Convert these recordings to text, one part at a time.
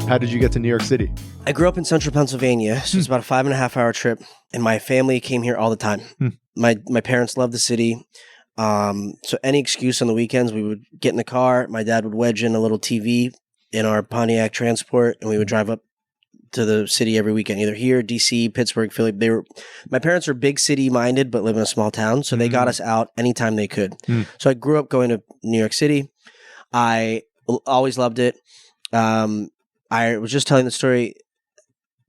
How did you get to New York City? I grew up in central Pennsylvania, so it's about a 5.5-hour trip, and my family came here all the time. My parents loved the city, so any excuse on the weekends, we would get in the car. My dad would wedge in a little TV in our Pontiac Transport, and we would drive up to the city every weekend, either here, DC, Pittsburgh, Philly. My parents were big city minded, but live in a small town, so they got us out anytime they could. So I grew up going to New York City. I always loved it. I was just telling the story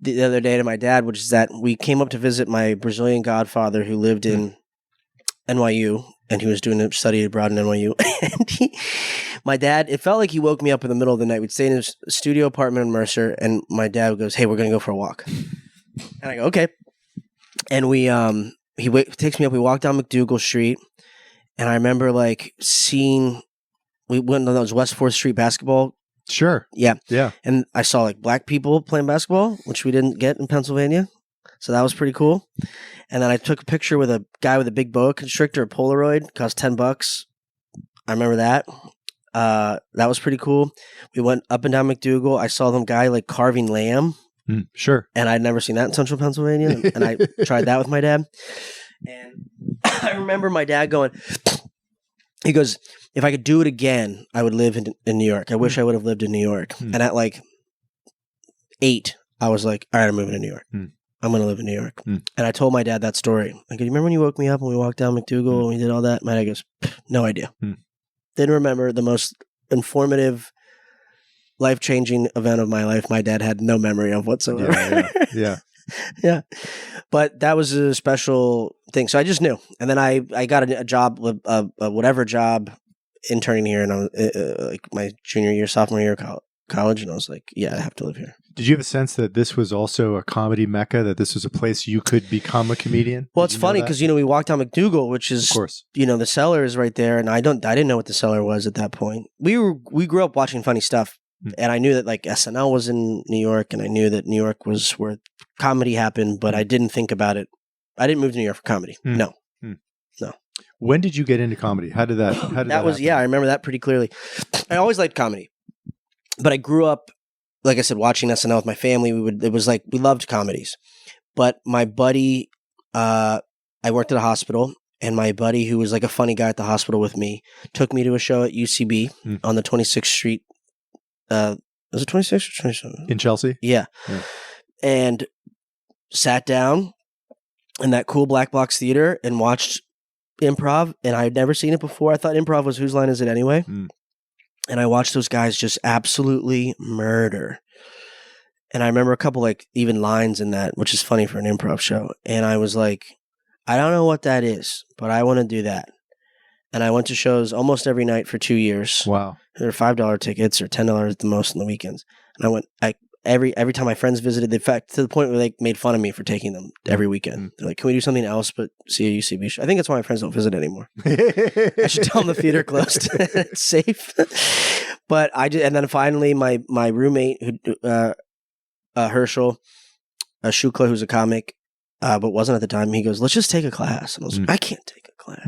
the other day to my dad, which is that we came up to visit my Brazilian godfather who lived in NYU, and he was doing a study abroad in NYU. And my dad, it felt like he woke me up in the middle of the night. We'd stay in his studio apartment in Mercer, and my dad goes, "Hey, we're going to go for a walk." And I go, "Okay." And he takes me up. We walk down McDougal Street, and I remember seeing, we went on those West 4th Street basketball. Sure. Yeah. Yeah. And I saw black people playing basketball, which we didn't get in Pennsylvania. So that was pretty cool. And then I took a picture with a guy with a big boa constrictor, a Polaroid, cost $10. I remember that. That was pretty cool. We went up and down McDougal. I saw them guy carving lamb. Sure. And I'd never seen that in central Pennsylvania. And I tried that with my dad. And I remember my dad going, he goes, "If I could do it again, I would live in New York. I wish I would have lived in New York." And at 8, I was like, "All right, I'm moving to New York. I'm going to live in New York." And I told my dad that story. I go, "You remember when you woke me up and we walked down McDougal and we did all that?" My dad goes, "No idea." Didn't remember the most informative, life-changing event of my life. My dad had no memory of whatsoever. Yeah. Yeah. But that was a special thing. So I just knew. And then I got a job, whatever job, interning here, and I was my junior year, sophomore year of college, and I was like, yeah, I have to live here. Did you have a sense that this was also a comedy mecca, that this was a place you could become a comedian? Well, it's funny because we walked down McDougal, which is, of course, the Cellar is right there, and I didn't know what the Cellar was at that point. We grew up watching funny stuff, and I knew that SNL was in New York, and I knew that New York was where comedy happened, but I didn't think about it. I didn't move to New York for comedy. No. When did you get into comedy? How did that happen? I remember that pretty clearly. I always liked comedy, but I grew up, like I said, watching SNL with my family. We loved comedies, but my buddy, I worked at a hospital, and my buddy, who was a funny guy at the hospital with me, took me to a show at UCB on the 26th Street. Was it 26th or 27? In Chelsea? Yeah. And sat down in that cool black box theater and watched improv, and I had never seen it before. I thought improv was Whose Line Is It Anyway? And I watched those guys just absolutely murder. And I remember a couple even lines in that, which is funny for an improv show. And I was like, I don't know what that is, but I want to do that. And I went to shows almost every night for 2 years. Wow. They were $5 tickets or $10 at the most on the weekends. And I went every time my friends visited, in fact, to the point where they made fun of me for taking them every weekend. They're like, "Can we do something else but see a UCB show?" I think that's why my friends don't visit anymore. I should tell them the theater closed. It's safe. But and then finally my roommate, Herschel, Shukla, who's a comic, but wasn't at the time, he goes, "Let's just take a class." And I was like, "I can't take a class."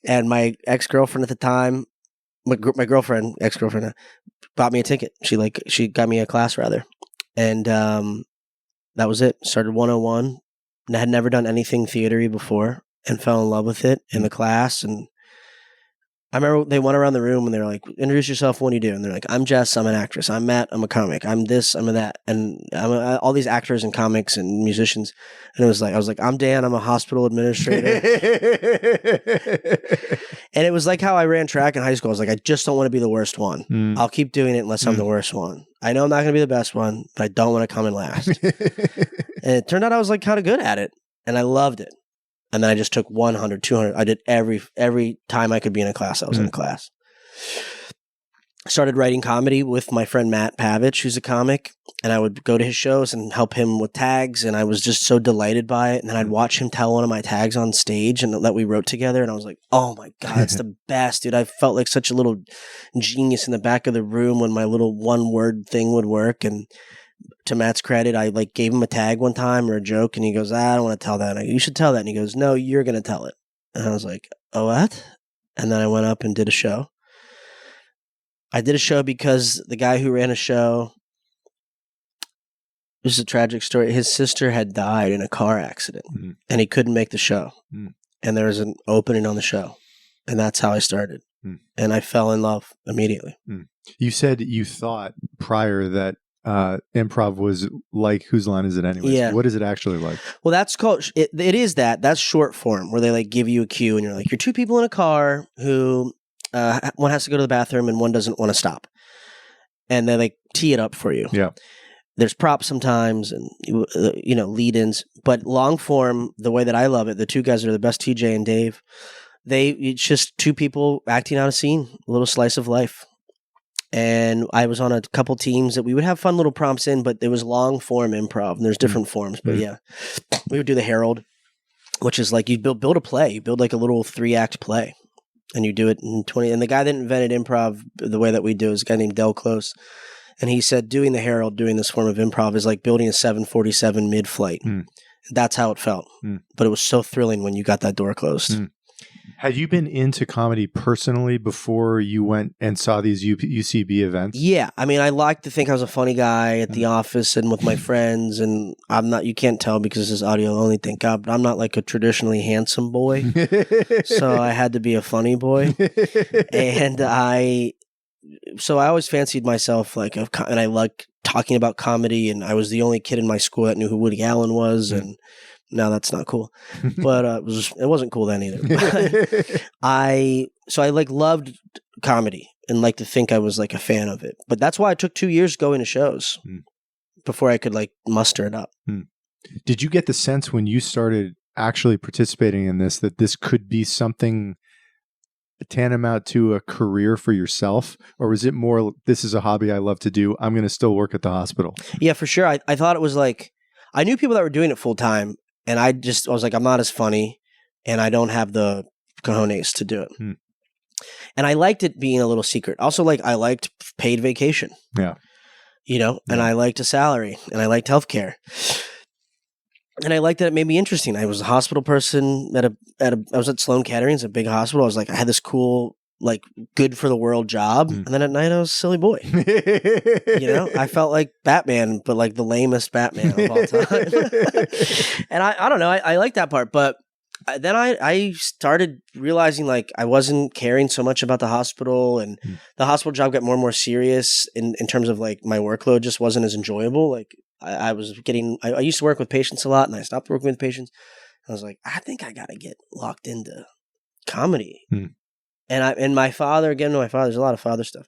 And my ex-girlfriend at the time, my ex-girlfriend, bought me a ticket. She got me a class rather. And that was it. Started 101. And I had never done anything theatery before and fell in love with it in the class. And I remember they went around the room and they were like, "Introduce yourself. What do you do?" And they're like, "I'm Jess. I'm an actress. I'm Matt. I'm a comic. I'm this. I'm that." And I'm all these actors and comics and musicians. And I was like, "I'm Dan. I'm a hospital administrator." And it was like how I ran track in high school. I was like, I just don't want to be the worst one. I'll keep doing it unless I'm the worst one. I know I'm not going to be the best one, but I don't want to come in last. And it turned out I was kind of good at it. And I loved it. And then I just took 100, 200. I did every time I could be in a class, I was in a class. Started writing comedy with my friend Matt Pavich, who's a comic. And I would go to his shows and help him with tags. And I was just so delighted by it. And then I'd watch him tell one of my tags on stage and that we wrote together. And I was like, oh my God, it's the best, dude. I felt like such a little genius in the back of the room when my little one word thing would work. And to Matt's credit, I gave him a tag one time or a joke, and he goes, "I don't want to tell that." And I go, "You should tell that." And he goes, "No, you're going to tell it." And I was like, "Oh, what?" And then I went up and did a show. I did a show because the guy who ran a show this is a tragic story. His sister had died in a car accident, and he couldn't make the show. And there was an opening on the show, and that's how I started. And I fell in love immediately. You said you thought prior that improv was like Whose Line Is It Anyway? Yeah. What is it actually like? Well, that's called it is that's short form, where they like give you a cue and you're like, you're two people in a car who one has to go to the bathroom and one doesn't want to stop, and they like tee it up for you. Yeah. There's props sometimes and lead-ins, but long form, the way that I love it, the two guys that are the best, TJ and Dave, it's just two people acting out a scene, a little slice of life. And I was on a couple teams that we would have fun little prompts in, but it was long form improv, and there's different forms. But yeah, we would do the Herald, which is like you build a play, you build like a little 3-act play, and you do it in 20. And the guy that invented improv the way that we do is a guy named Del Close, and he said doing the Herald, doing this form of improv, is like building a 747 mid-flight. That's how it felt, but it was so thrilling when you got that door closed. Had you been into comedy personally before you went and saw these UCB events? Yeah. I mean, I like to think I was a funny guy at the office and with my friends, and I'm not, you can't tell because this is audio only, thank God, but I'm not like a traditionally handsome boy. So I had to be a funny boy. And I always fancied myself and I like talking about comedy, and I was the only kid in my school that knew who Woody Allen was, and now that's not cool, but it wasn't cool then either. I loved comedy and like to think I was like a fan of it, but that's why I took 2 years going to shows before I could like muster it up. Did you get the sense when you started actually participating in this that this could be something tantamount to a career for yourself, or was it more, this is a hobby I love to do, I'm going to still work at the hospital? Yeah, for sure. I thought it was like, I knew people that were doing it full time, and I was like, I'm not as funny, and I don't have the cojones to do it. And I liked it being a little secret. Also, like, I liked paid vacation. Yeah. And I liked a salary, and I liked healthcare. And I liked that it made me interesting. I was a hospital person I was at Sloan Kettering's, a big hospital. I was like, I had this cool, like, good for the world job. And then at night I was a silly boy. I felt like Batman, but like the lamest Batman of all time. And I don't know. I like that part. But then I started realizing like I wasn't caring so much about the hospital, and the hospital job got more and more serious in terms of like my workload just wasn't as enjoyable. Like I used to work with patients a lot, and I stopped working with patients. I was like, I think I got to get locked into comedy. And my father, there's a lot of father stuff.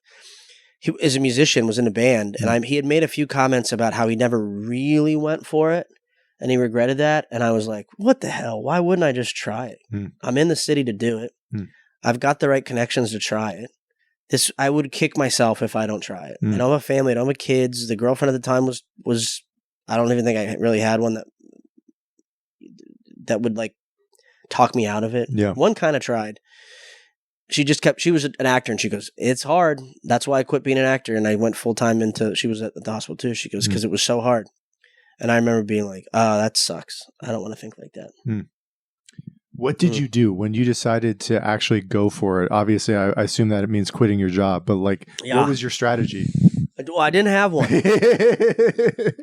He, as a musician, was in a band, and he had made a few comments about how he never really went for it, and he regretted that. And I was like, what the hell? Why wouldn't I just try it? I'm in the city to do it. I've got the right connections to try it. I would kick myself if I don't try it. I don't have a family. I don't have kids. The girlfriend at the time was I don't even think I really had one that would like talk me out of it. Yeah. One kind of tried. She was an actor, and she goes, it's hard. That's why I quit being an actor. And I went full time she was at the hospital too. She goes, because it was so hard. And I remember being like, oh, that sucks. I don't want to think like that. What did you do when you decided to actually go for it? Obviously, I assume that it means quitting your job, but like, what was your strategy? Well, I didn't have one.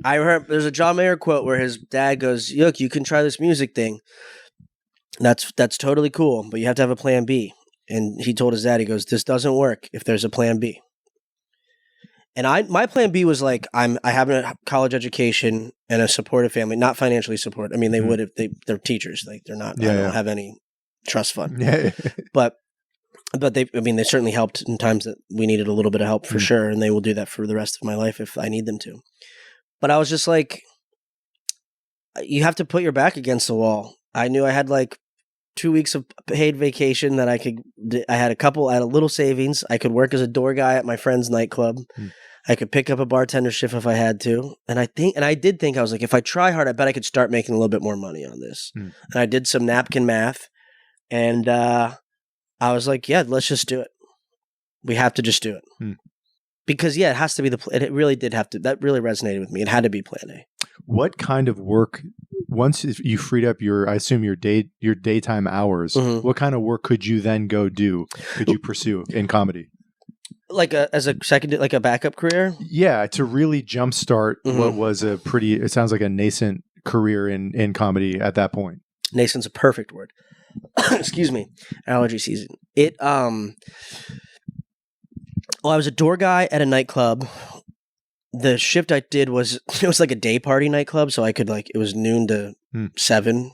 I heard there's a John Mayer quote where his dad goes, look, you can try this music thing. That's totally cool, but you have to have a plan B. And he told his dad, he goes, this doesn't work if there's a plan B. And my plan B was like, I have a college education and a supportive family, not financially support. I mean, they would if they're teachers, like they're not. I don't have any trust fund. But they certainly helped in times that we needed a little bit of help for sure, and they will do that for the rest of my life if I need them to. But I was just like, you have to put your back against the wall. I knew I had like 2 weeks of paid vacation that I had a little savings. I could work as a door guy at my friend's nightclub. I could pick up a bartender shift if I had to. And I did think, I was like, if I try hard, I bet I could start making a little bit more money on this. And I did some napkin math, and I was like, yeah, let's just do it. We have to just do it. Because it has to be it really did have to, that really resonated with me. It had to be plan A. What kind of work, once you freed up I assume your daytime hours, what kind of work could you then go do? Could you pursue in comedy? as a second, like a backup career. Yeah, to really jumpstart Mhm. what was it sounds like a nascent career in comedy at that point. Nascent's a perfect word. Excuse me, allergy season. Well, I was a door guy at a nightclub. The shift I did was it was like a day party nightclub, so I could it was noon to 7,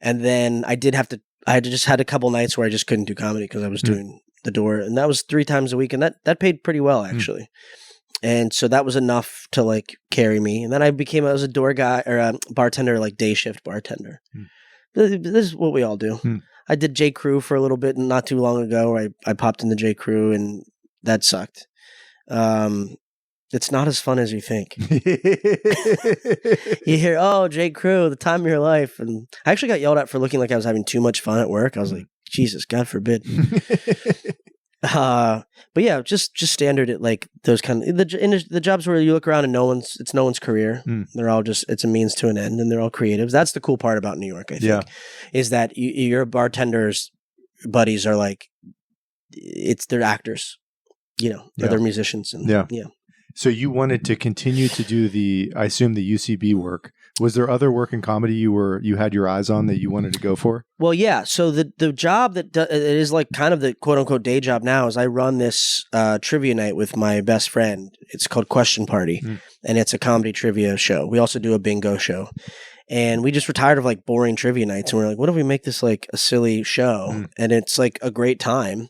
and then I just had a couple nights where I just couldn't do comedy because I was doing the door, and that was 3 times a week, and that paid pretty well actually. And so that was enough to carry me. And then I was a door guy or a bartender, day shift bartender. This is what we all do. I did J. Crew for a little bit not too long ago. I popped into J. Crew and that sucked. It's not as fun as you think. You hear, oh, J. Crew, the time of your life. And I actually got yelled at for looking like I was having too much fun at work. I was like, Jesus, God forbid. But yeah, just standard at those kind of the jobs where you look around and it's no one's career. They're all it's a means to an end, and they're all creatives. That's the cool part about New York, I think, is that your bartenders buddies are they're actors, or they're musicians, and yeah. So you wanted to continue to do I assume the UCB work. Was there other work in comedy you had your eyes on that you wanted to go for? Well, yeah. So the job that it is kind of the quote unquote day job now is I run this trivia night with my best friend. It's called Question Party, and it's a comedy trivia show. We also do a bingo show, and we just were tired of boring trivia nights, and we're like, what if we make this a silly show? And it's a great time.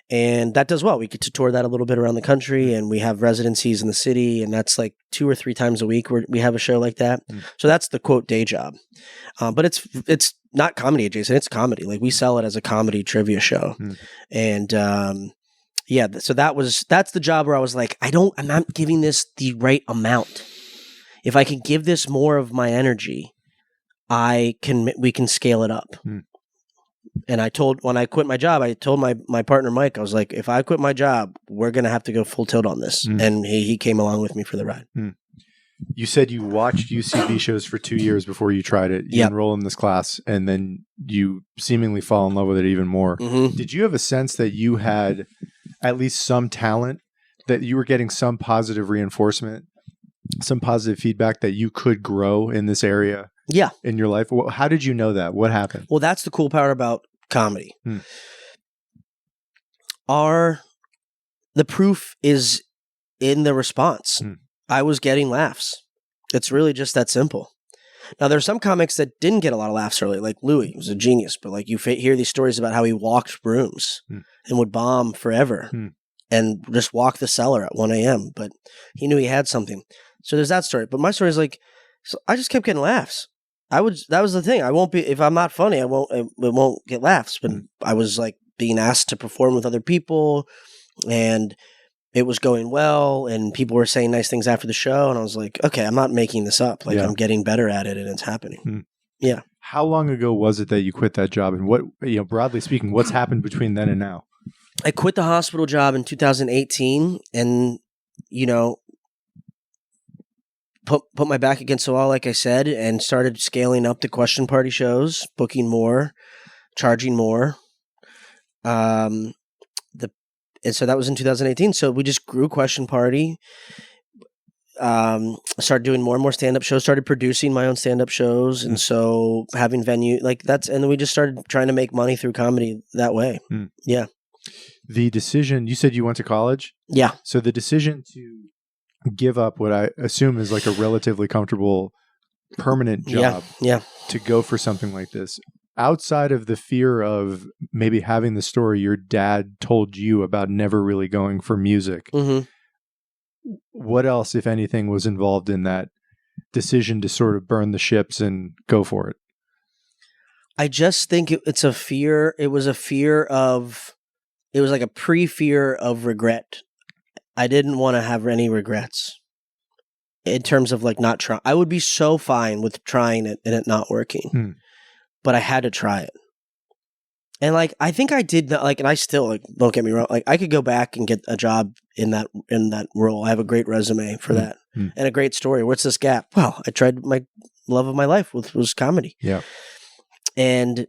And that does well. We get to tour that a little bit around the country, and we have residencies in the city, and that's 2 or 3 times a week where we have a show like that. So that's the quote day job. But it's not comedy adjacent. It's comedy. We sell it as a comedy trivia show. And so that's the job where I was I'm not giving this the right amount. If I can give this more of my energy, we can scale it up. And when I quit my job, I told my partner, Mike, I was like, if I quit my job, we're going to have to go full tilt on this. And he came along with me for the ride. You said you watched UCB shows for 2 years before you tried it. You enroll in this class, and then you seemingly fall in love with it even more. Did you have a sense that you had at least some talent, that you were getting some positive reinforcement, some positive feedback that you could grow in this area? Yeah. In your life? How did you know that? What happened? Well, that's the cool part about comedy. The proof is in the response. I was getting laughs. It's really just that simple. Now, there are some comics that didn't get a lot of laughs early, like Louis, who was a genius, but you hear these stories about how he walked rooms and would bomb forever and just walk the cellar at 1 a.m., but he knew he had something. So there's that story. But my story is so I just kept getting laughs. That was the thing. I won't be, if I'm not funny, it won't get laughs. But I was being asked to perform with other people, and it was going well, and people were saying nice things after the show. And I was like, okay, I'm not making this up. I'm getting better at it, and it's happening. Yeah. How long ago was it that you quit that job? And what, broadly speaking, what's happened between then and now? I quit the hospital job in 2018, and, put my back against the wall, like I said, and started scaling up the Question Party shows, booking more, charging more. And so that was in 2018. So we just grew Question Party. Started doing more and more stand-up shows, started producing my own stand-up shows. And so having venue and then we just started trying to make money through comedy that way. Yeah. The decision, you said you went to college? Yeah. So the decision to give up what I assume is a relatively comfortable permanent job to go for something like this, outside of the fear of maybe having the story your dad told you about never really going for music, what else, if anything, was involved in that decision to sort of burn the ships and go for it? I just think it's a fear. It was a pre-fear of regret. I didn't want to have any regrets in terms of not trying. I would be so fine with trying it and it not working, but I had to try it. And I think I did that. And I still don't get me wrong. I could go back and get a job in that role. I have a great resume for that and a great story. What's this gap? Well, I tried my love of my life was comedy. Yeah. And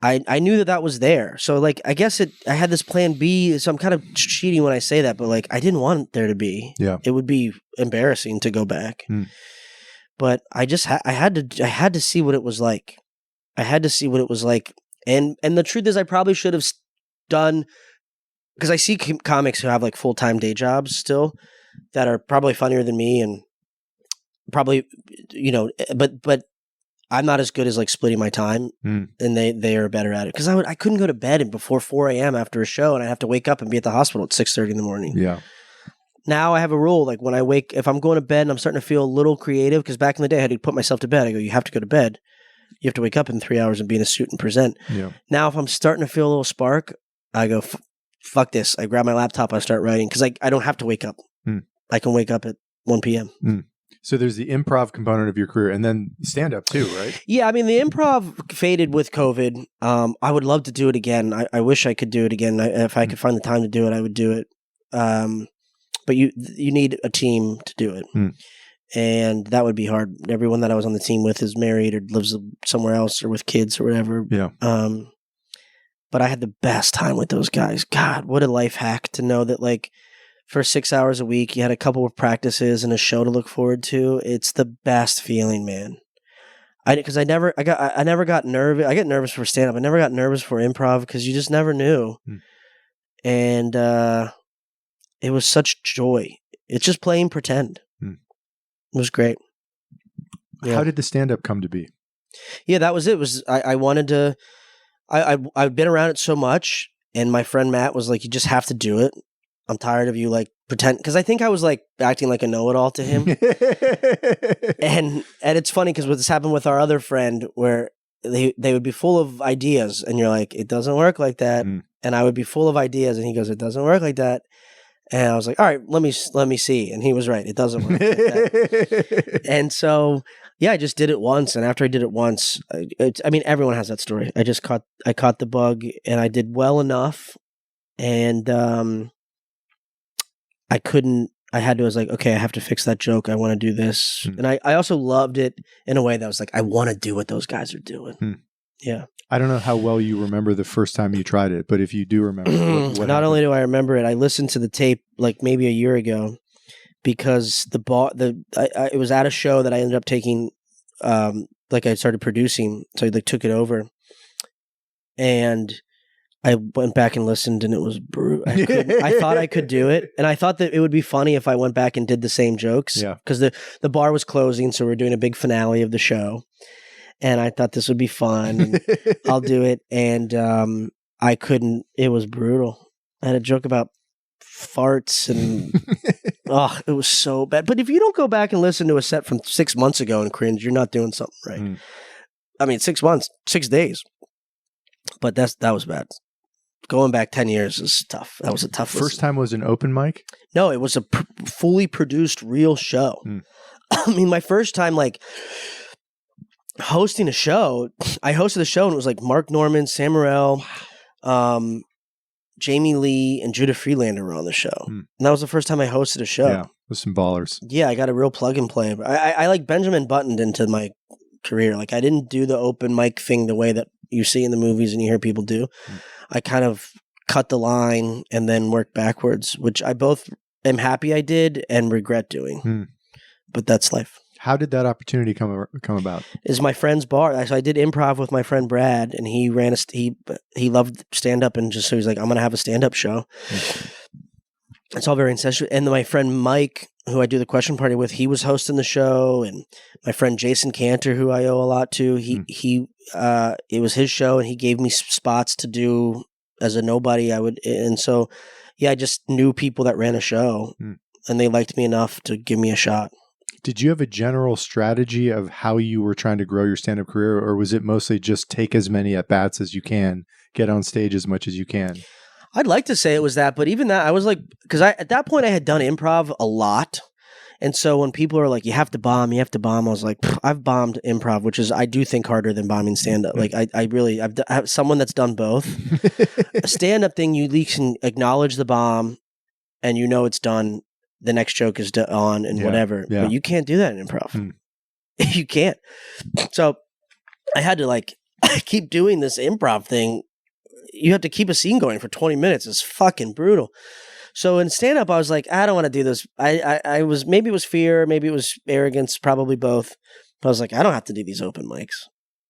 I knew that was there. So like, I guess I had this plan B. So I'm kind of cheating when I say that, but like, I didn't want there to be. Yeah. It would be embarrassing to go back. But I just I had to see what it was like. I had to see what it was like. And the truth is, I probably should have done, because I see comics who have like full-time day jobs still that are probably funnier than me, and probably, but I'm not as good as like splitting my time, and they are better at it. Because I couldn't go to bed before 4 a.m. after a show, and I'd have to wake up and be at the hospital at 6:30 in the morning. Yeah. Now I have a rule, like when I wake, if I'm going to bed and I'm starting to feel a little creative, because back in the day I had to put myself to bed. I go, you have to go to bed. You have to wake up in 3 hours and be in a suit and present. Yeah. Now if I'm starting to feel a little spark, I go, fuck this. I grab my laptop, I start writing, because I don't have to wake up. I can wake up at 1 p.m. So there's the improv component of your career, and then stand-up too, right? Yeah, I mean, the improv faded with COVID. I would love to do it again. I wish I could do it again. If I could find the time to do it, I would do it. But you need a team to do it. And that would be hard. Everyone that I was on the team with is married or lives somewhere else or with kids or whatever. Yeah. But I had the best time with those guys. God, what a life hack to know that, like, for 6 hours a week, you had a couple of practices and a show to look forward to. It's the best feeling, man. Because I never got nervous. I get nervous for stand-up. I never got nervous for improv because you just never knew. And it was such joy. It's just playing pretend. It was great. Yeah. How did the stand-up come to be? Yeah, that was it. I wanted to. I've been around it so much, and my friend Matt was like, "You just have to do it. I'm tired of you like pretend." Because I think I was like acting like a know-it-all to him. and it's funny because what's happened with our other friend, where they would be full of ideas, and you're like, "It doesn't work like that." And I would be full of ideas, and he goes, "It doesn't work like that." And I was like, all right, let me see. And he was right. It doesn't work like that. And so, yeah, I just did it once. And after I did it once, I mean, everyone has that story. I caught the bug, and I did well enough. And I was like, okay, I have to fix that joke. I want to do this. And I also loved it in a way that was like, I want to do what those guys are doing. Yeah. I don't know how well you remember the first time you tried it, but if you do remember, what not happened? Only do I remember it, I listened to the tape like maybe a year ago, because it was at a show that I ended up taking, like I started producing, so I like took it over, and I went back and listened, and it was brutal. I thought I could do it, and I thought that it would be funny if I went back and did the same jokes. Yeah, because the bar was closing, so we're doing a big finale of the show. And I thought this would be fun. And I'll do it. And I couldn't. It was brutal. I had a joke about farts, and it was so bad. But if you don't go back and listen to a set from 6 months ago and cringe, you're not doing something right. I mean, 6 months, 6 days. But that was bad. Going back 10 years is tough. That was a tough First time was an open mic? No, it was a fully produced real show. I mean, my first time, like, hosting a show, I hosted a show, and it was like Mark Norman, Sam Morril, Jamie Lee, and Judah Friedlander were on the show. And that was the first time I hosted a show. Yeah, with some ballers. Yeah, I got a real plug and play. I like Benjamin buttoned into my career. Like, I didn't do the open mic thing the way that you see in the movies and you hear people do. I kind of cut the line and then worked backwards, which I both am happy I did and regret doing. But that's life. How did that opportunity come about? Is my friend's bar. So I did improv with my friend Brad, and he ran he loved stand up, and so he's like, I'm going to have a stand up show. It's all very incestuous. And then my friend Mike, who I do the question party with, he was hosting the show, and my friend Jason Cantor, who I owe a lot to, it was his show, and he gave me spots to do as a nobody. And so, yeah, I just knew people that ran a show, and they liked me enough to give me a shot. Did you have a general strategy of how you were trying to grow your stand-up career, or was it mostly just take as many at-bats as you can, get on stage as much as you can? I'd like to say it was that, but even that, I was like, because at that point I had done improv a lot. And so when people are like, you have to bomb, I was like, I've bombed improv, which is, I do think, harder than bombing stand-up. Like, I have someone that's done both. A stand-up thing, you at least can acknowledge the bomb, and you know it's done. The next joke is on and whatever. But you can't do that in improv. You can't. So I had to, like, I keep doing this improv thing. You have to keep a scene going for 20 minutes. It's fucking brutal. So in stand-up, I was like, I don't want to do this. I was, maybe it was fear, maybe it was arrogance, probably both. But I was like, I don't have to do these open mics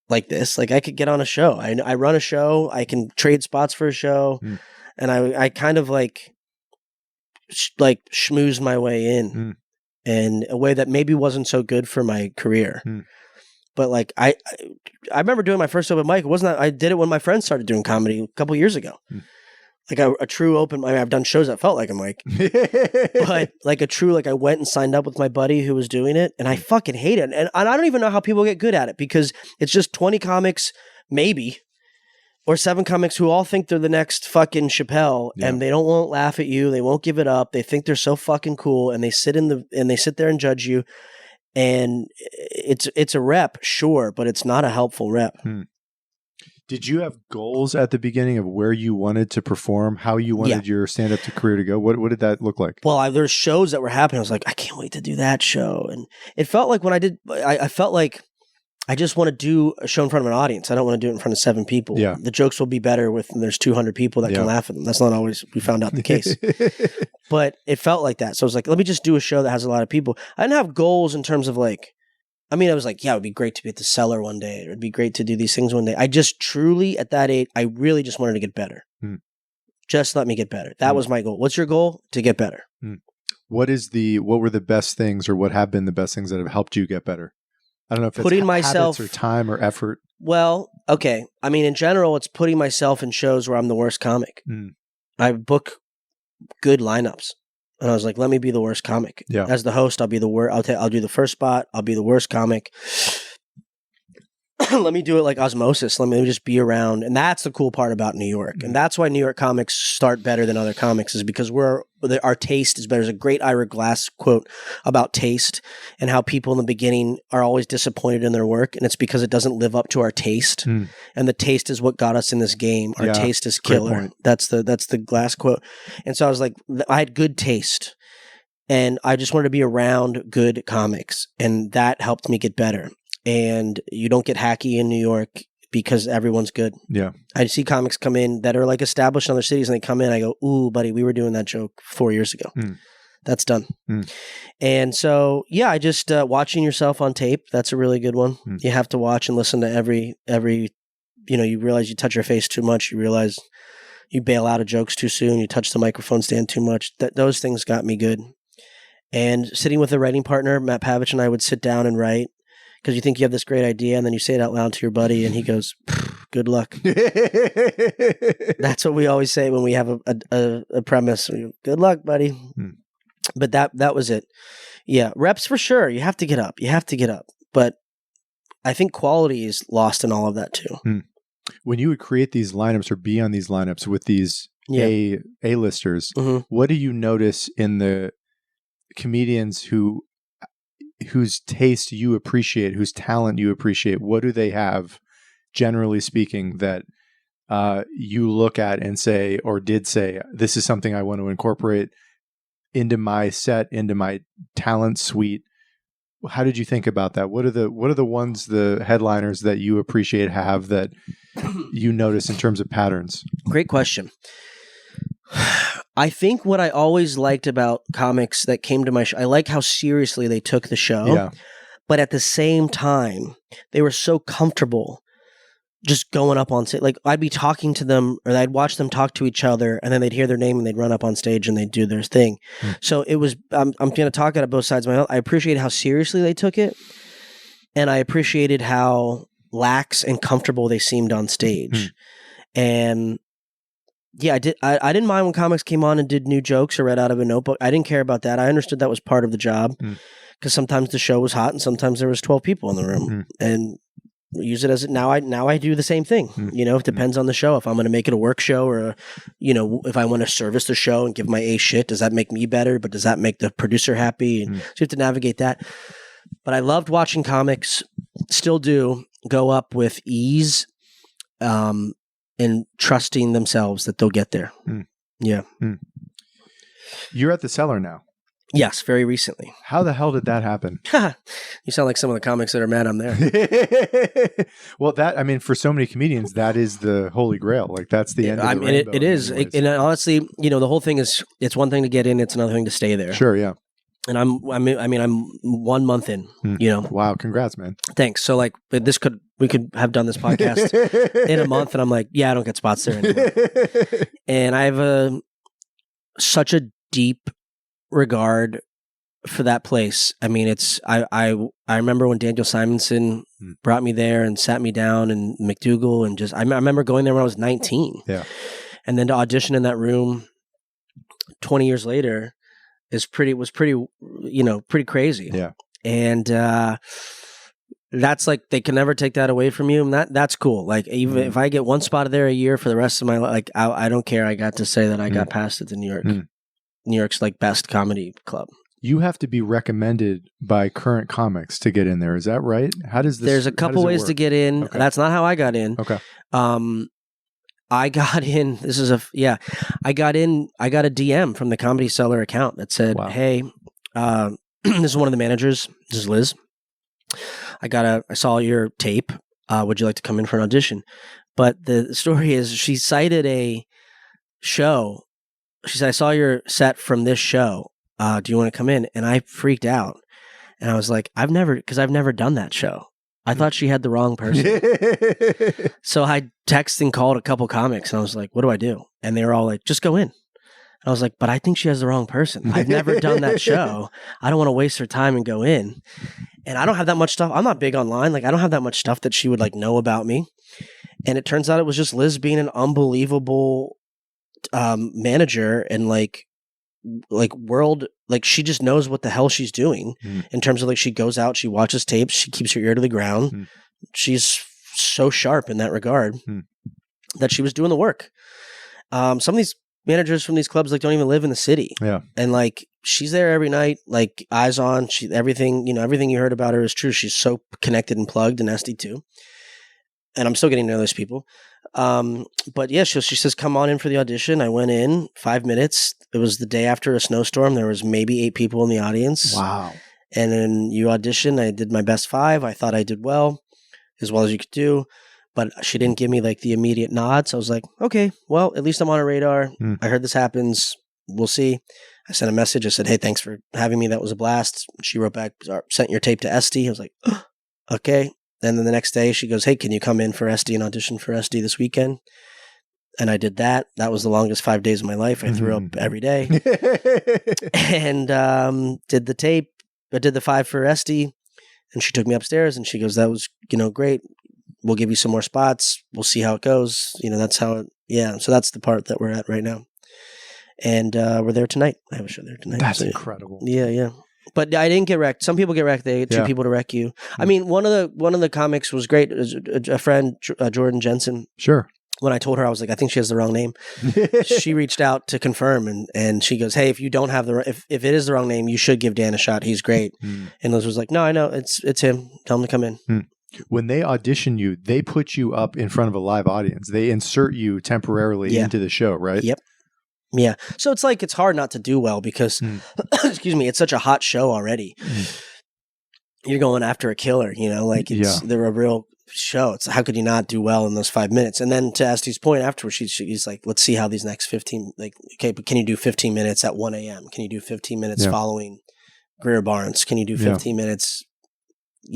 like this. Like, I could get on a show. I run a show. I can trade spots for a show. And I kind of like schmoozed my way in in a way that maybe wasn't so good for my career. But like, I remember doing my first open mic. It wasn't, I did it when my friends started doing comedy a couple years ago. Like a true open mic. I've done shows that felt like a mic. But like a true, like I went and signed up with my buddy who was doing it, and I fucking hate it. And I don't even know how people get good at it, because it's just 20 comics, maybe, or 7 comics who all think they're the next fucking Chappelle, and they won't laugh at you. They won't give it up. They think they're so fucking cool, and they sit there and judge you. And it's a rep, sure, but it's not a helpful rep. Did you have goals at the beginning of where you wanted to perform, how you wanted your stand-up career to go? What did that look like? Well, there's shows that were happening. I was like, I can't wait to do that show. And it felt like when I did, I felt like I just want to do a show in front of an audience. I don't want to do it in front of 7 people. Yeah. The jokes will be better when there's 200 people that can laugh at them. That's not always, we found out, the case. But it felt like that. So I was like, let me just do a show that has a lot of people. I didn't have goals in terms of like, I mean, I was like, yeah, it would be great to be at the Cellar one day. It would be great to do these things one day. I just truly, at that age, I really just wanted to get better. Just let me get better. That was my goal. What's your goal? To get better. What were the best things, or what have been the best things that have helped you get better? I don't know if it's putting myself, habits or time or effort. Well, okay. I mean, in general, it's putting myself in shows where I'm the worst comic. I book good lineups. And I was like, let me be the worst comic. Yeah. As the host, I'll be the worst. I'll do the first spot. I'll be the worst comic. Let me do it like osmosis. Let me just be around. And that's the cool part about New York. And that's why New York comics start better than other comics, is because our taste is better. There's a great Ira Glass quote about taste and how people in the beginning are always disappointed in their work. And it's because it doesn't live up to our taste. And the taste is what got us in this game. Our taste is killer. That's the Glass quote. And so I was like, I had good taste. And I just wanted to be around good comics. And that helped me get better. And you don't get hacky in New York because everyone's good. Yeah. I see comics come in that are like established in other cities, and they come in, I go, ooh, buddy, we were doing that joke 4 years ago. That's done. And so, yeah, I just, watching yourself on tape, that's a really good one. You have to watch and listen to every, you realize you touch your face too much. You realize you bail out of jokes too soon. You touch the microphone stand too much. Those things got me good. And sitting with a writing partner, Matt Pavich and I would sit down and write. Because you think you have this great idea, and then you say it out loud to your buddy, and he goes, good luck. That's what we always say when we have a premise. Good luck, buddy. But that was it. Yeah, reps for sure. You have to get up. But I think quality is lost in all of that too. When you would create these lineups or be on these lineups with these A-listers, what do you notice in the comedians whose taste you appreciate, whose talent you appreciate? What do they have, generally speaking, that you look at and say, or did say, this is something I want to incorporate into my set, into my talent suite? How did you think about that? What are the ones, the headliners that you appreciate have that you notice in terms of patterns? Great question. I think what I always liked about comics that came to my show, I like how seriously they took the show, but at the same time, they were so comfortable just going up on stage. Like, I'd be talking to them, or I'd watch them talk to each other, and then they'd hear their name and they'd run up on stage and they'd do their thing. So it was, I'm going to talk out of both sides of my mouth. I appreciated how seriously they took it, and I appreciated how lax and comfortable they seemed on stage. And yeah, I didn't mind when comics came on and did new jokes or read out of a notebook. I didn't care about that. I understood that was part of the job, because sometimes the show was hot and sometimes there was 12 people in the room, and use it as now I do the same thing. It depends on the show. If I'm going to make it a work show, or if I want to service the show and give my A shit, does that make me better? But does that make the producer happy? And so you have to navigate that. But I loved watching comics, still do, go up with ease, and trusting themselves that they'll get there. Yeah. You're at the Cellar now. Yes, very recently. How the hell did that happen? You sound like some of the comics that are mad I'm there. Well, for so many comedians, that is the holy grail. Like that's the end of the rainbow. It is. And honestly, the whole thing is, it's one thing to get in, it's another thing to stay there. Sure, yeah. And I'm 1 month in, Wow, congrats, man. Thanks. So like, we could have done this podcast in a month, and I'm like, yeah, I don't get spots there anymore. And I have such a deep regard for that place. I mean, I remember when Daniel Simonson brought me there and sat me down, and McDougal, and I remember going there when I was 19. Yeah. And then to audition in that room 20 years later was pretty crazy. Yeah. And that's like, they can never take that away from you. And that's cool. Like, even if I get one spot there a year for the rest of my life, like I don't care. I got to say that I got passed at the New York. New York's like best comedy club. You have to be recommended by current comics to get in there. Is that right? How does this? There's a couple ways to get in. Okay. That's not how I got in. Okay. I got in. I got in. I got a DM from the Comedy Cellar account that said, wow. "Hey, this is one of the managers. This is Liz. I saw your tape. Would you like to come in for an audition?" But the story is, she cited a show. She said, "I saw your set from this show. Do you want to come in?" And I freaked out. And I was like, I've never done that show. I thought she had the wrong person. So I texted and called a couple comics, and I was like, what do I do? And they were all like, just go in. And I was like, but I think she has the wrong person. I've never done that show. I don't want to waste her time and go in. And I don't have that much stuff. I'm not big online. Like, I don't have that much stuff that she would like know about me. And it turns out it was just Liz being an unbelievable manager, and like she just knows what the hell she's doing in terms of like, she goes out, she watches tapes, she keeps her ear to the ground. She's so sharp in that regard that she was doing the work. Some of these managers from these clubs like don't even live in the city. Yeah. And like, she's there every night, like eyes on, everything you heard about her is true. She's so connected and plugged, and SD too. And I'm still getting to know those people. But yeah, she says, come on in for the audition. I went in 5 minutes. It was the day after a snowstorm. There was maybe 8 people in the audience. Wow. And then you audition. I did my best 5. I thought I did well as you could do, but she didn't give me like the immediate nod. So I was like, okay, well, at least I'm on her radar. I heard this happens. We'll see. I sent a message. I said, hey, thanks for having me. That was a blast. She wrote back, sent your tape to SD. I was like, oh, okay. And then the next day she goes, hey, can you come in for SD and audition for SD this weekend? And I did that. That was the longest 5 days of my life. I threw up every day. And did the tape. I did the 5 for SD. And she took me upstairs and she goes, that was, great. We'll give you some more spots. We'll see how it goes. That's how it, yeah. So that's the part that we're at right now. And we're there tonight. I have a show there tonight. That's incredible. Yeah, yeah. But I didn't get wrecked. Some people get wrecked. They get 2 people to wreck you. I mean, one of the comics was great. A friend, Jordan Jensen. Sure. When I told her, I was like, I think she has the wrong name. She reached out to confirm, and she goes, hey, if you don't have if it is the wrong name, you should give Dan a shot. He's great. And Liz was like, no, I know. It's him. Tell him to come in. When they audition you, they put you up in front of a live audience. They insert you temporarily into the show, right? Yep. Yeah. So it's hard not to do well because, excuse me, it's such a hot show already. You're going after a killer, they're a real show. It's how could you not do well in those 5 minutes? And then to Esty's point afterwards, she's like, let's see how these next 15, okay, but can you do 15 minutes at 1 a.m.? Can you do 15 minutes following Greer Barnes? Can you do 15 minutes,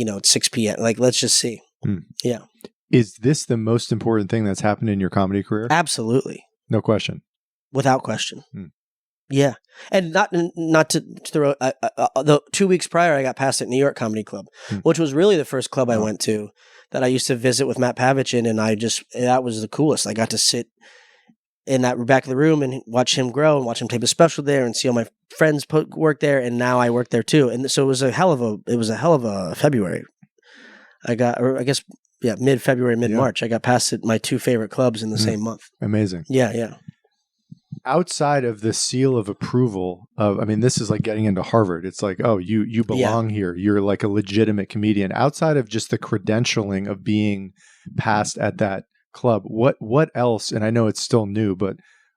at 6 p.m.? Like, let's just see. Yeah. Is this the most important thing that's happened in your comedy career? Absolutely. No question. Without question. Yeah. And not to throw, the 2 weeks prior, I got passed at New York Comedy Club, which was really the first club I went to that I used to visit with Matt Pavichin. And that was the coolest. I got to sit in that back of the room and watch him grow and watch him tape a special there and see all my friends work there. And now I work there too. And so it was a hell of a February. Mid-February, mid-March. I got passed at my 2 favorite clubs in the same month. Amazing. Yeah, yeah. Outside of the seal of approval this is like getting into Harvard. It's like, oh, you belong here. You're like a legitimate comedian. Outside of just the credentialing of being passed at that club, what else, and I know it's still new, but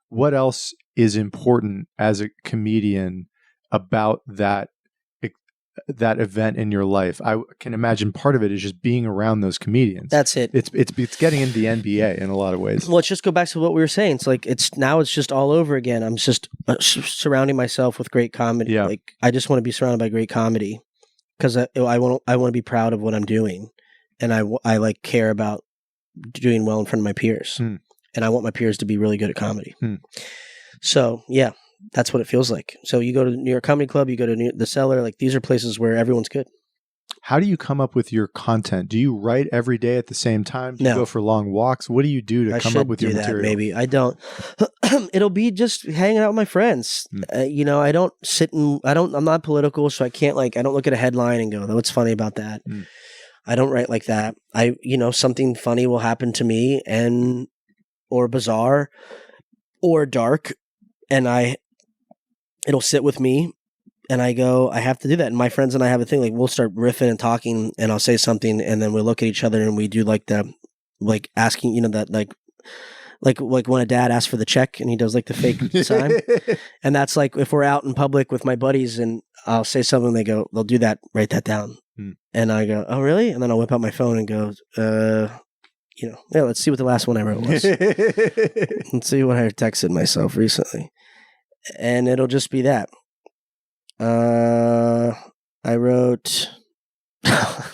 what else is important as a comedian about that event in your life? I can imagine part of it is just being around those comedians. That's it. It's getting into the NBA in a lot of ways. Well, let's just go back to what we were saying. It's like it's just all over again. I'm just surrounding myself with great comedy. Yeah. Like I just want to be surrounded by great comedy because I want to be proud of what I'm doing, and I like care about doing well in front of my peers, and I want my peers to be really good at comedy. So yeah. That's what it feels like. So you go to New York Comedy Club, you go to the Cellar. Like these are places where everyone's good. How do you come up with your content? Do you write every day at the same time? Do you go for long walks? What do you do to come up with your material? Maybe I don't. It'll be just hanging out with my friends. I don't sit and I'm not political, so I can't I don't look at a headline and go, "What's funny about that?" I don't write like that. Something funny will happen to me or bizarre or dark, and it'll sit with me, and I go, I have to do that. And my friends and I have a thing, we'll start riffing and talking, and I'll say something, and then we'll look at each other, and we do asking, like when a dad asks for the check, and he does the fake sign. And that's if we're out in public with my buddies, and I'll say something, they'll do that, write that down. And I go, oh, really? And then I'll whip out my phone and go, let's see what the last one I wrote was. Let's see what I texted myself recently. And it'll just be that. I wrote, I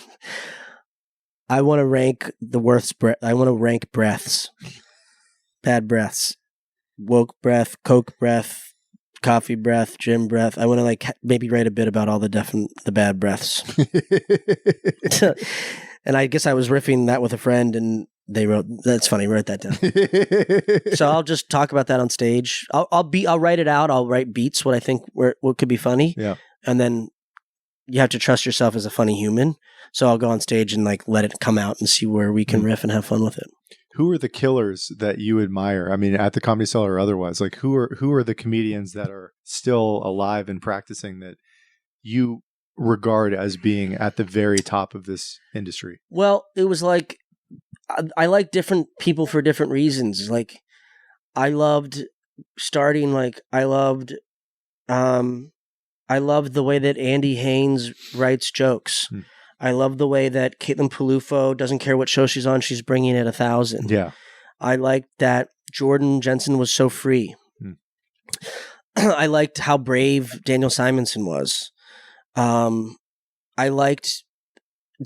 want to rank the worst breath. I want to rank breaths. Bad breaths. Woke breath, Coke breath, coffee breath, gym breath. I want to maybe write a bit about all the bad breaths. And I guess I was riffing that with a friend, and they wrote, that's funny, wrote that down. So I'll just talk about that on stage. I'll write it out. I'll write beats, what I think what could be funny. Yeah. And then you have to trust yourself as a funny human. So I'll go on stage and let it come out and see where we can riff and have fun with it. Who are the killers that you admire? I mean, at the Comedy Cellar or otherwise, who are the comedians that are still alive and practicing that you regard as being at the very top of this industry? Well, it was I like different people for different reasons. I loved starting, I loved the way that Andy Haynes writes jokes. I love the way that Caitlin Palufo doesn't care what show she's on, she's bringing it 1,000. Yeah. I liked that Jordan Jensen was so free. I liked how brave Daniel Simonson was. I liked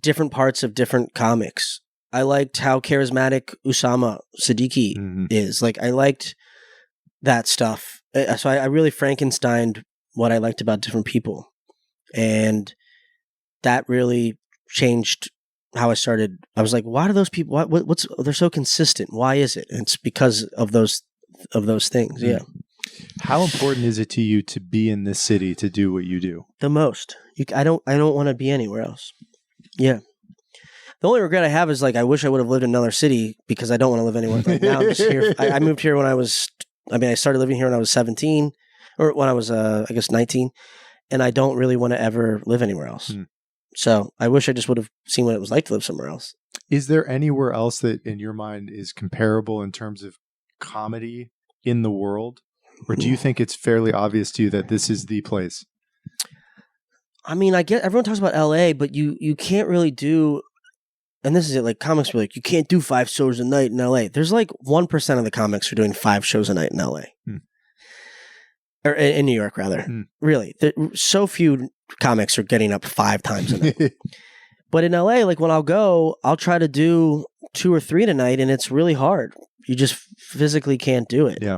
different parts of different comics. I liked how charismatic Usama Siddiqui is. I liked that stuff. So I really Frankensteined what I liked about different people. And that really changed how I started. I was like, why do those people, they're so consistent? Why is it? And it's because of those things. Yeah. How important is it to you to be in this city to do what you do? The most. I don't want to be anywhere else. Yeah. The only regret I have is I wish I would have lived in another city because I don't want to live anywhere. Now I'm just here. I moved here when I started living here when I was 17 or when I was, 19, and I don't really want to ever live anywhere else. So I wish I just would have seen what it was like to live somewhere else. Is there anywhere else that in your mind is comparable in terms of comedy in the world? Or do you think it's fairly obvious to you that this is the place? I mean, I get everyone talks about LA, but you can't really do, and this is it, comics are you can't do 5 shows a night in LA. There's 1% of the comics are doing 5 shows a night in LA. Or in New York, rather. Really. So few comics are getting up 5 times a night. But in LA, when I'll go, I'll try to do 2 or 3 tonight, and it's really hard. You just physically can't do it. Yeah.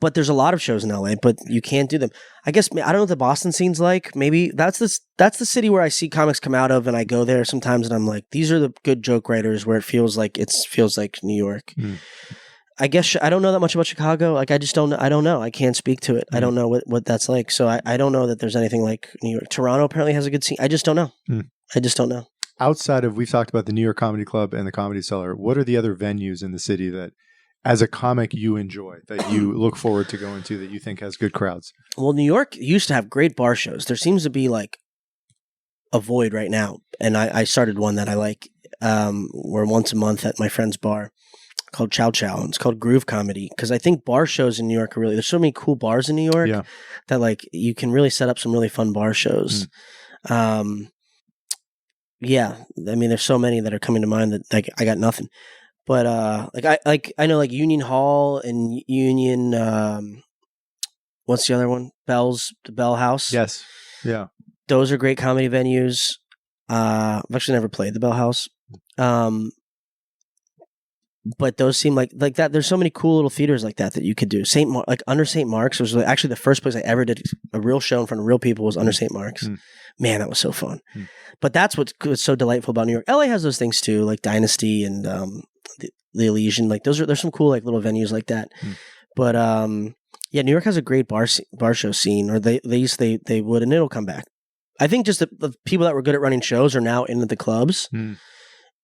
But there's a lot of shows in LA, but you can't do them. I guess, I don't know what the Boston scene's like. Maybe that's the city where I see comics come out of, and I go there sometimes and I'm like, these are the good joke writers where it feels like New York. I guess I don't know that much about Chicago. I just don't. I don't know. I can't speak to it. I don't know what that's like. So I don't know that there's anything like New York. Toronto apparently has a good scene. I just don't know. I just don't know. Outside of, we've talked about the New York Comedy Club and the Comedy Cellar, what are the other venues in the city that, as a comic, you enjoy, that you look forward to going to, that you think has good crowds? Well, New York used to have great bar shows. There seems to be a void right now. And I started one that I like. We're once a month at my friend's bar. called Chow Chow, and it's called Groove Comedy, because I think bar shows in New York are really, there's so many cool bars in New York that like you can really set up some really fun bar shows. Yeah, I mean, there's so many that are coming to mind that like I got nothing. But I know like Union Hall and Union what's the other one? The Bell House. Yes. Yeah. Those are great comedy venues. I've actually never played the Bell House. But those seem like that. There's so many cool little theaters like that you could do. Like Under St. Mark's was actually the first place I ever did a real show in front of real people was Under St. Mark's. Man, that was so fun. But that's what's so delightful about New York. LA has those things too, like Dynasty and the Elysian. Like there's some cool like little venues like that. But yeah, New York has a great bar show scene, or they would, and it'll come back. I think just the people that were good at running shows are now into the clubs.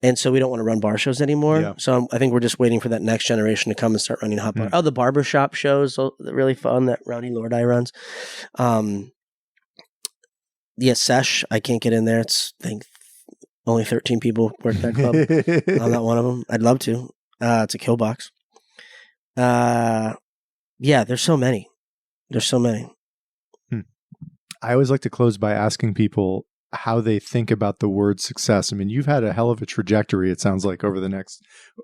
And so we don't want to run bar shows anymore. Yeah. So I think we're just waiting for that next generation to come and start running hot bar. Oh, the barbershop shows, they're really fun that Rowdy Lordi runs. Yeah, Sesh, I can't get in there. I think only 13 people work that club. I'm not one of them. I'd love to. It's a kill box. Yeah, there's so many. I always like to close by asking people how they think about the word success. I mean, you've had a hell of a trajectory, it sounds like, over the next,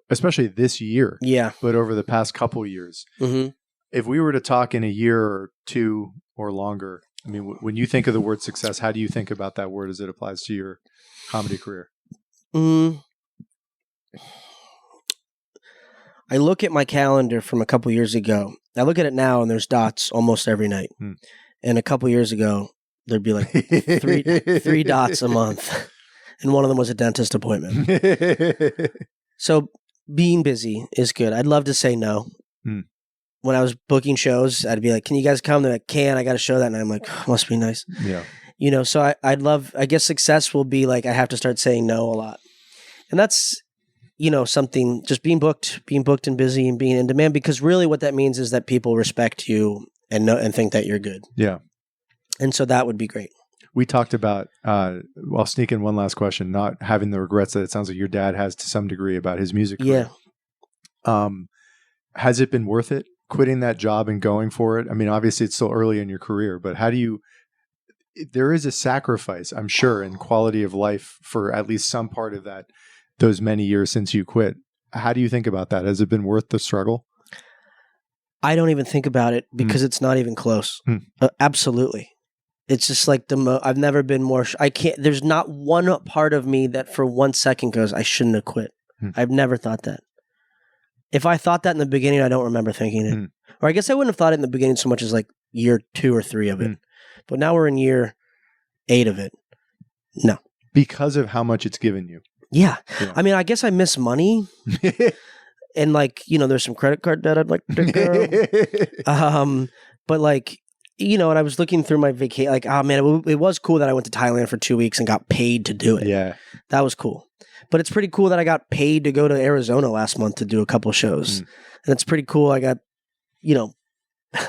especially this year. Yeah. But over the past couple years. If we were to talk in a year or two or longer, I mean, when you think of the word success, how do you think about that word as it applies to your comedy career? I look at my calendar from a couple years ago. I look at it now and there's dots almost every night. And a couple years ago, there'd be like three dots a month. And one of them was a dentist appointment. So being busy is good. I'd love to say no. When I was booking shows, I'd be like, can you guys come? They're like, I got a show that night. I'm like, must be nice. Yeah. So I guess success will be like, I have to start saying no a lot. And that's, something, just being booked and busy and being in demand, because really what that means is that people respect you and think that you're good. Yeah. And so that would be great. We talked about, I'll sneak in one last question, not having the regrets that it sounds like your dad has to some degree about his music career. Yeah. Has it been worth it, quitting that job and going for it? I mean, obviously it's still early in your career, but there is a sacrifice, I'm sure, in quality of life for at least some part of those many years since you quit. How do you think about that? Has it been worth the struggle? I don't even think about it because it's not even close. Absolutely. It's just like I've never been more, there's not one part of me that for 1 second goes, I shouldn't have quit. I've never thought that. If I thought that in the beginning, I don't remember thinking it. Or I guess I wouldn't have thought it in the beginning so much as like year 2 or 3 of it. But now we're in year 8 of it. No. Because of how much it's given you. Yeah. I mean, I guess I miss money. And like, there's some credit card debt I'd like to go. But like, and I was looking through my vacation, like, oh man, it was cool that I went to Thailand for 2 weeks and got paid to do it. Yeah. That was cool. But it's pretty cool that I got paid to go to Arizona last month to do a couple shows. And it's pretty cool. I got,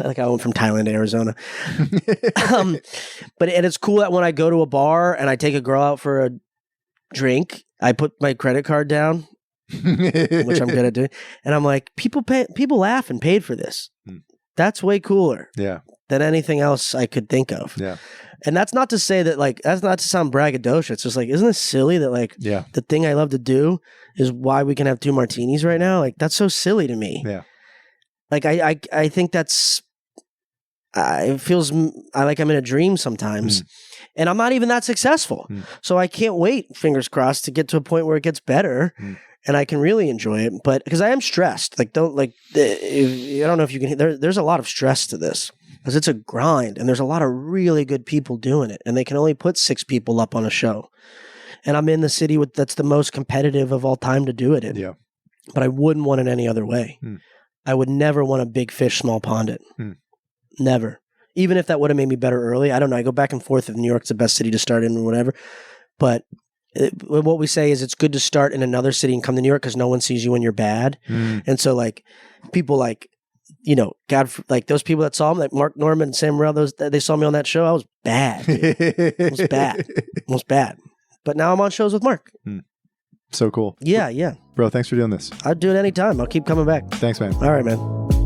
like I went from Thailand to Arizona. But it's cool that when I go to a bar and I take a girl out for a drink, I put my credit card down, which I'm good at doing. And I'm like, people laugh and paid for this. That's way cooler. Yeah. Than anything else I could think of. Yeah. And that's not to say that that's not to sound braggadocious. It's just like, isn't it silly that the thing I love to do is why we can have 2 martinis right now? Like, that's so silly to me. Yeah. Like, I think it feels like I'm in a dream sometimes. And I'm not even that successful. So I can't wait, fingers crossed, to get to a point where it gets better and I can really enjoy it. But because I am stressed, I don't know if you can, there's a lot of stress to this. Because it's a grind, and there's a lot of really good people doing it, and they can only put 6 people up on a show. And I'm in the city that's the most competitive of all time to do it in. Yeah. But I wouldn't want it any other way. I would never want a big fish, small pond it. Never. Even if that would have made me better early. I don't know. I go back and forth if New York's the best city to start in or whatever. But what we say is it's good to start in another city and come to New York because no one sees you when you're bad. And so like people like, like those people that saw me, like Mark Norman and Sam Morrell, they saw me on that show. I was bad. I was bad. But now I'm on shows with Mark. So cool. Yeah, yeah. Bro, thanks for doing this. I'd do it anytime. I'll keep coming back. Thanks, man. All right, man.